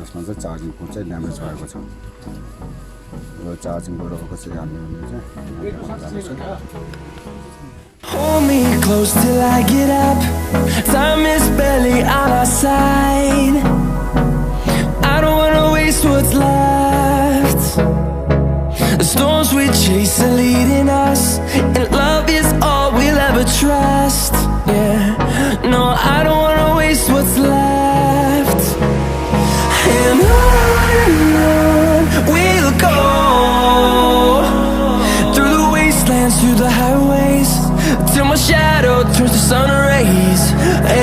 यसमा चाहिँ charging port चाहिँ ड्यामेज भएको छ यो चार्जिङ गरेर कसरी हाल्ने भने चाहिँ Hold me close till I get up. Time is barely on our side. I don't wanna waste what's left. The storms we chase are leading us, and love is all we'll ever trust. Yeah, no, I don't wanna waste what's left. And on we'll go, through the wastelands, through the highways, till my shadow turns to sun rays.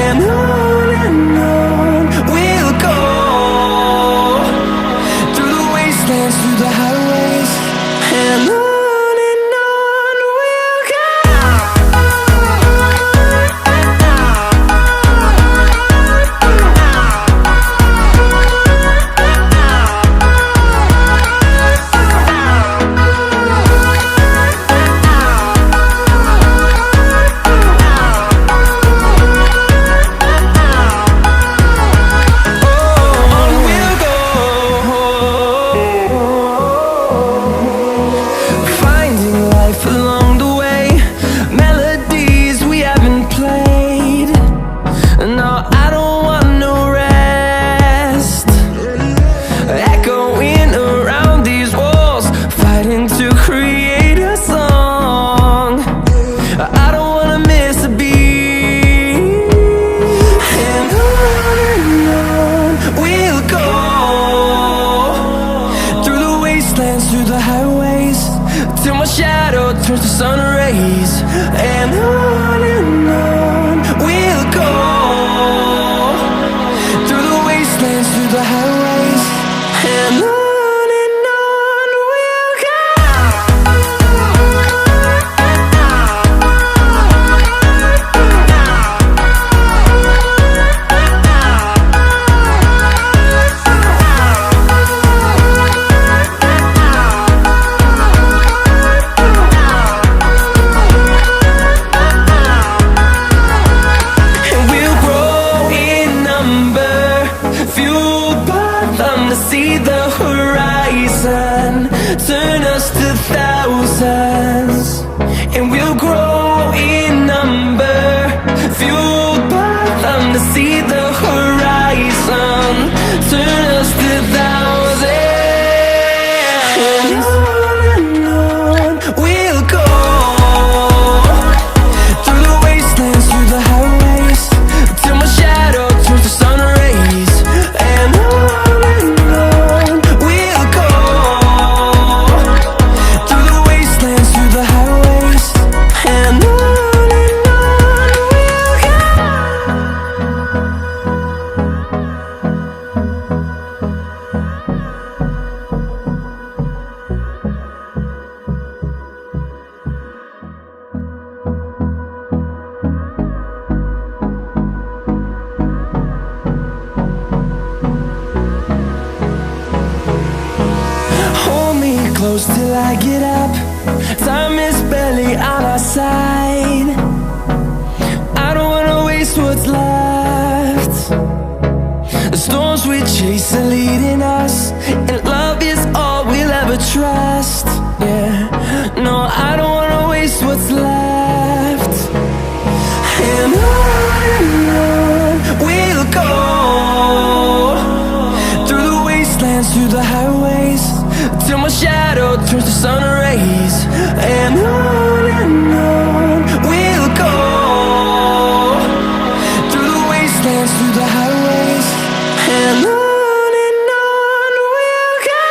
And on we'll go, through the wastelands, through the highways, and on we'll go. Turns to sun rays, and on we'll go, through the wastelands, through the highways, and on we'll go. See the horizon, turn us to thousands, and we'll grow in number, fueled by them to see the horizon, turn us to thousands. And on we'll go, through the wastelands, through the highways, till my shadow turns to sun rays. And on close till I get up. Time is barely on our side. I don't wanna waste what's left. The storms we chase are leading us, and love is all we'll ever trust. Yeah, no, I don't wanna waste what's left. And on we'll go, through the wastelands, through the highways, till my shadow turns to sun rays. And on we'll go, through the wastelands, through the highways, and on we'll go.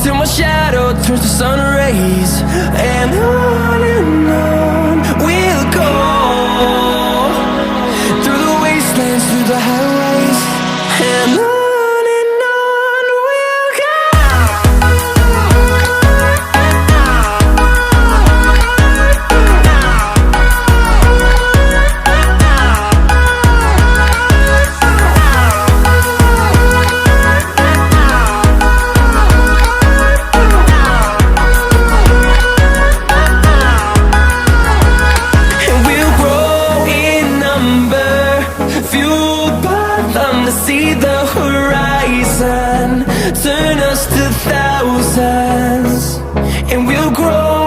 till my shadow turns to sun rays. And on we'll go, through the wastelands, through the highways, and on we'll go. See the horizon turn us to thousands, and we'll grow